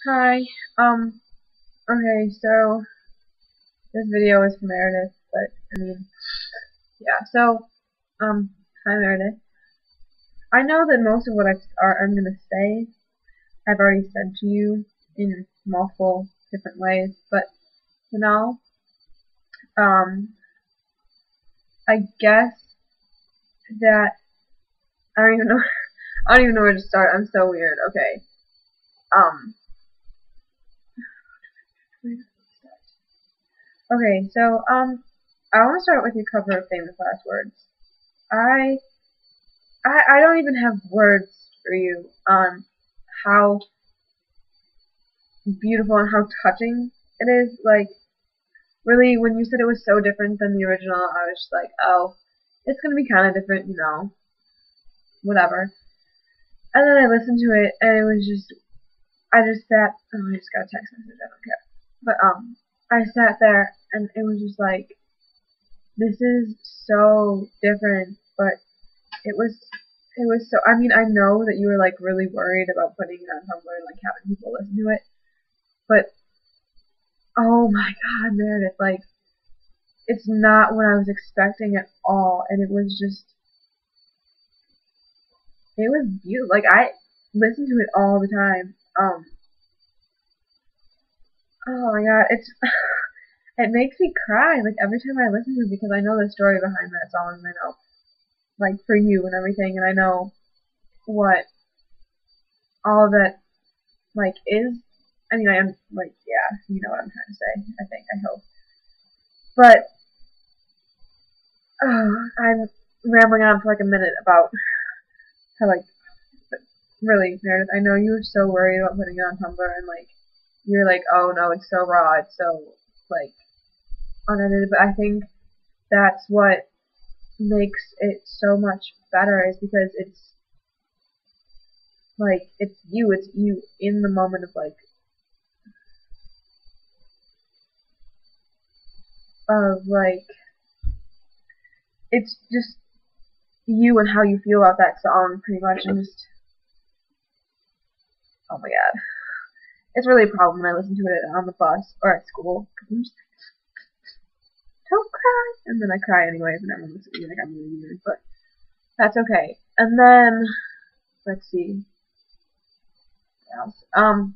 Hi. Okay, so this video is for Meredith, but yeah. Hi Meredith. I know that most of what I'm gonna say, I've already said to you in multiple different ways, but you know, um, I guess that I don't even know. I don't even know where to start. I'm so weird. Okay. Um. Okay. I want to start with your cover of Famous Last Words. I I don't even have words for you on how beautiful and how touching it is. Like, really, when you said it was so different than the original, I was just like, oh, it's gonna be kind of different, whatever. And then I listened to it, and it was just, I just sat. Oh, I just got a text message. I don't care. But I sat there, and it was just like, this is so different, but it was. It was so. I mean, I know that you were like really worried about putting it on Tumblr and like having people listen to it, but oh my God, Meredith, like it's not what I was expecting at all, and it was beautiful. Like I listen to it all the time. Oh my God, it's it makes me cry like every time I listen to it because I know the story behind that song, and I know like for you and everything, and I know what all of that like is. I mean, I am like yeah, you know what I'm trying to say. I think I hope, but I'm rambling on for like a minute about how like really, Meredith, I know you were so worried about putting it on Tumblr and like you're like, oh no, it's so raw, it's so like unedited, but I think that's what makes it so much better is because it's you in the moment of like it's just you and how you feel about that song pretty much and just oh my god. It's really a problem when I listen to it on the bus or at school because I'm just don't cry and then I cry anyways and everyone looks at me like I'm really weird, but that's okay. And then let's see what else.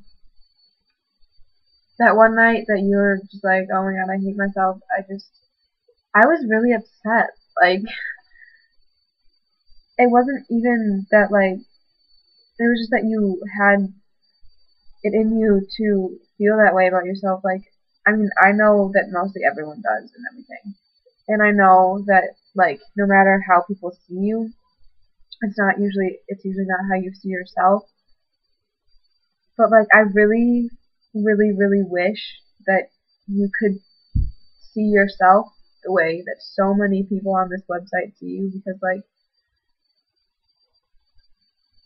That one night that you were just like, oh my god, I hate myself. I was really upset. Like, it wasn't even that like, it was just that you had it in you to feel that way about yourself. Like, I mean, I know that mostly everyone does and everything, and I know that like, no matter how people see you, it's usually not how you see yourself. But like, I really, really, really wish that you could see yourself the way that so many people on this website see you because like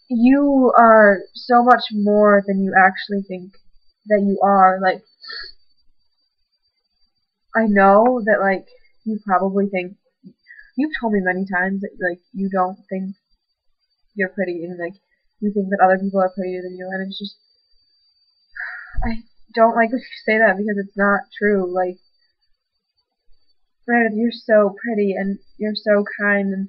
you are so much more than you actually think that you are. Like I know that like you probably think you've told me many times that like you don't think you're pretty and like you think that other people are prettier than you and it's just I don't like when you say that because it's not true. Like Meredith, you're so pretty and you're so kind and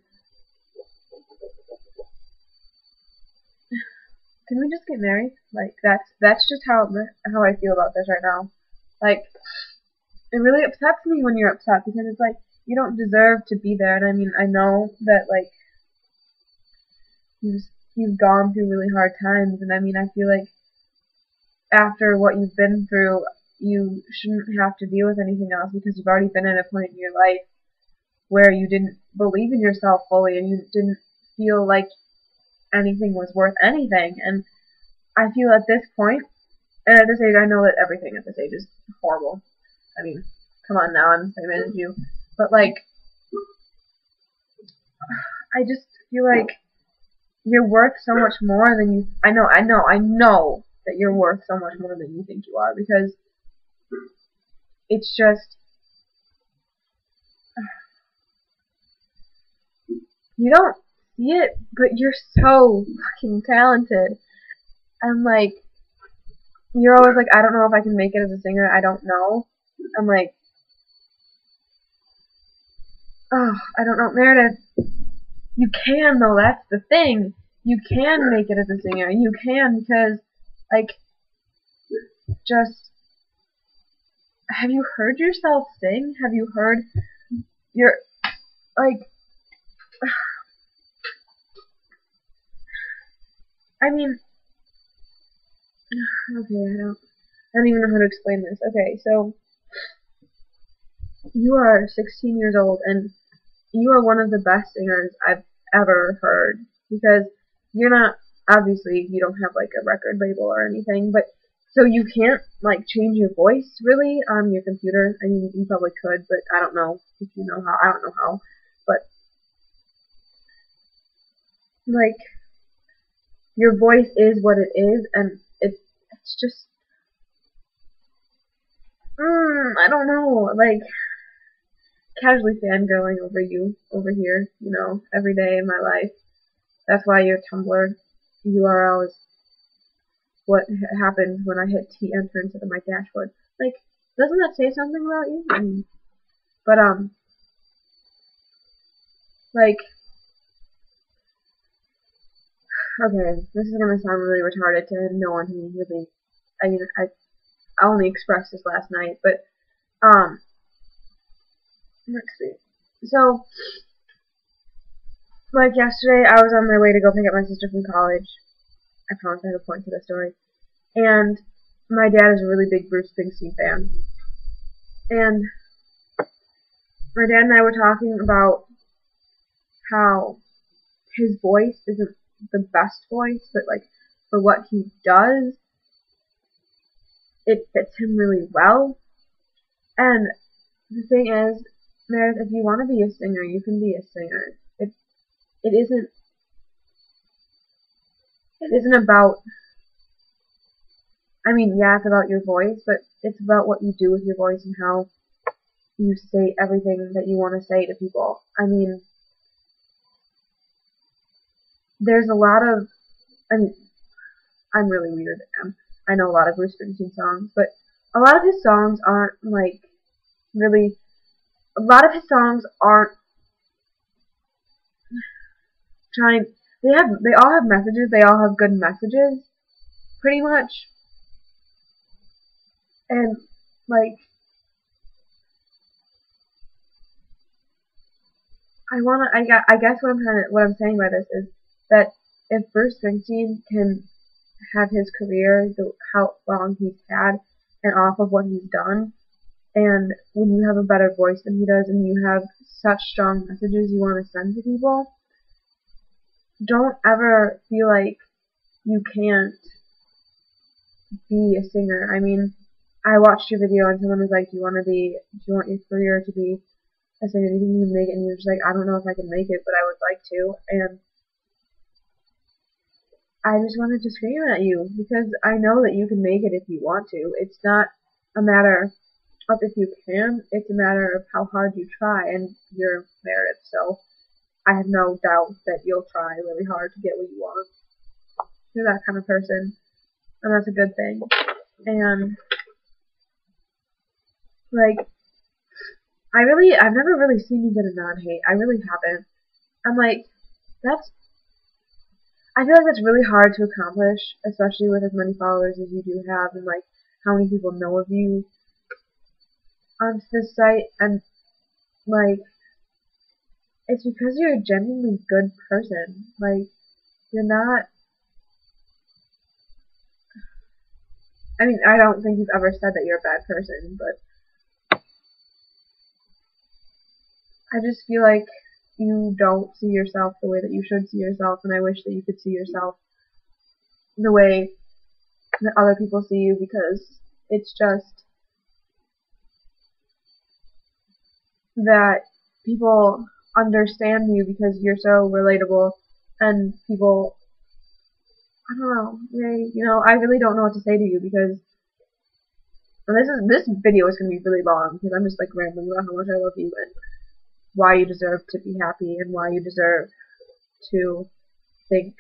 can we just get married? Like that's just how I feel about this right now. Like it really upsets me when you're upset because it's like you don't deserve to be there. And I mean, I know that like you've gone through really hard times, and I mean, I feel like after what you've been through, you shouldn't have to deal with anything else because you've already been at a point in your life where you didn't believe in yourself fully and you didn't feel like anything was worth anything. And I feel at this point, and at this age, I know that everything at this age is horrible. I mean, come on now, I'm the same age as you. But like, I just feel like you're worth so much more than you. I know that you're worth so much more than you think you are because it's just you don't see it, but you're so fucking talented. And like, you're always like, I don't know if I can make it as a singer. I don't know. I'm like, oh, I don't know, Meredith. You can though. That's the thing. You can make it as a singer. You can because, like, just have you heard yourself sing? Have you heard your like? I mean, okay, I don't even know how to explain this. Okay, so you are 16 years old and you are one of the best singers I've ever heard because you're not, obviously you don't have like a record label or anything, but so you can't like change your voice really on your computer. I mean, you probably could, but I don't know if you know how. I don't know how, but like your voice is what it is, and it's just I don't know, like casually fangirling over you over here, you know, every day in my life. That's why your Tumblr URL is what happens when I hit T enter instead of my dashboard. Like, doesn't that say something about you? But like, okay, this is gonna sound really retarded to no one who really, I mean, I only expressed this last night, but let's see. So, like yesterday, I was on my way to go pick up my sister from college. I promise I have a point to the story. And my dad is a really big Bruce Springsteen fan. And my dad and I were talking about how his voice isn't the best voice, but like for what he does, it fits him really well. And the thing is, Meredith, if you want to be a singer, you can be a singer. It isn't about, I mean, yeah, it's about your voice, but it's about what you do with your voice and how you say everything that you want to say to people. I mean, there's a lot of, I mean, I'm really weird. I know a lot of Bruce Springsteen songs, but a lot of his songs aren't like really. A lot of his songs aren't trying. They all have messages. They all have good messages, pretty much. And like, I guess what I'm saying by this is that if Bruce Springsteen can have his career, how long he's had, and off of what he's done, and when you have a better voice than he does, and you have such strong messages you want to send to people, don't ever feel like you can't be a singer. I mean, I watched your video and someone was like, do you want your career to be a singer? Do you think you can make it? And you're just like, I don't know if I can make it, but I would like to. And I just wanted to scream at you because I know that you can make it if you want to. It's not a matter of if you can, it's a matter of how hard you try, and you're Meredith, so I have no doubt that you'll try really hard to get what you want. You're that kind of person, and that's a good thing. And like, I've never really seen you get a non-hate. I really haven't. I'm like, I feel like that's really hard to accomplish, especially with as many followers as you do have, and like how many people know of you on this site, and like, it's because you're a genuinely good person. Like, you're not. I mean, I don't think you've ever said that you're a bad person, but I just feel like you don't see yourself the way that you should see yourself, and I wish that you could see yourself the way that other people see you, because it's just that people understand you because you're so relatable, and people, I don't know, I really don't know what to say to you because this video is going to be really long because I'm just like rambling about how much I love you and why you deserve to be happy and why you deserve to think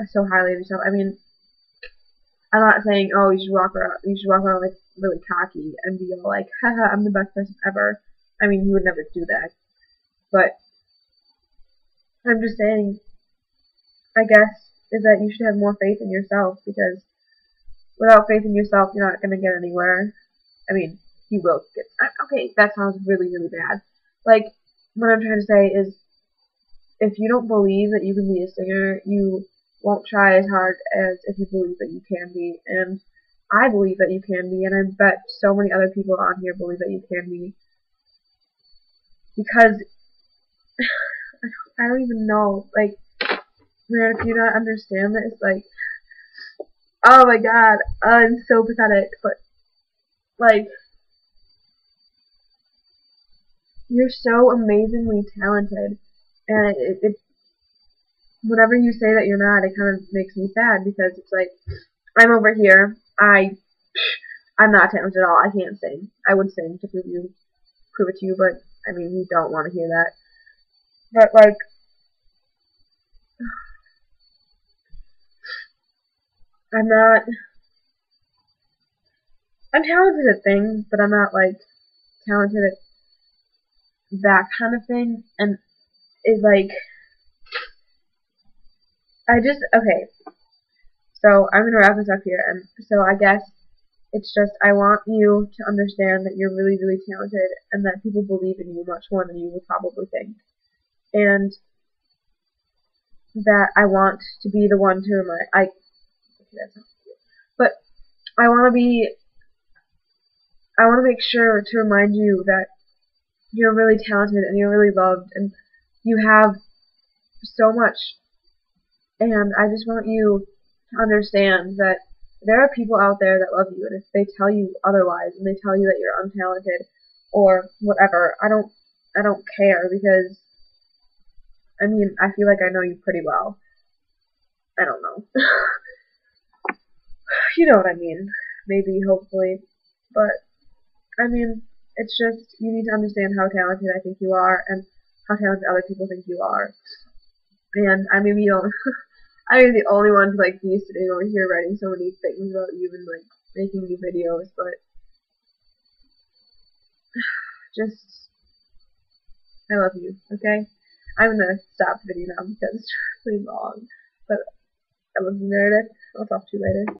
so highly of yourself. I mean, I'm not saying, oh, you should walk around like really cocky and be all like, haha, I'm the best person ever. I mean, you would never do that. But I'm just saying, I guess, is that you should have more faith in yourself, because without faith in yourself, you're not going to get anywhere. I mean, you will get, okay, that sounds really, really bad. Like, what I'm trying to say is, if you don't believe that you can be a singer, you won't try as hard as if you believe that you can be. And I believe that you can be, and I bet so many other people on here believe that you can be. Because, I don't even know, like, man, if you don't understand this, like, oh my god, I'm so pathetic, but, like, you're so amazingly talented, and whenever you say that you're not, it kind of makes me sad, because it's like, I'm over here, I'm not talented at all, I can't sing. I would sing to prove it to you, but, I mean, you don't want to hear that. But, like, I'm talented at things, but I'm not, like, talented at that kind of thing, and it's like, okay, so I'm gonna wrap this up here, and so I guess it's just, I want you to understand that you're really, really talented, and that people believe in you much more than you would probably think, and that I want to be the one to remind, okay, that's not good, but I want to make sure to remind you that you're really talented, and you're really loved, and you have so much, and I just want you to understand that there are people out there that love you, and if they tell you otherwise, and they tell you that you're untalented, or whatever, I don't care, because, I mean, I feel like I know you pretty well. I don't know. You know what I mean. Maybe, hopefully. But, I mean, it's just, you need to understand how talented I think you are, and how talented other people think you are. And I maybe don't, I'm the only one to, like, be sitting over here writing so many things about you and, like, making new videos, but just, I love you, okay? I'm gonna stop the video now because it's really long, but I love you, Meredith. I'll talk to you later.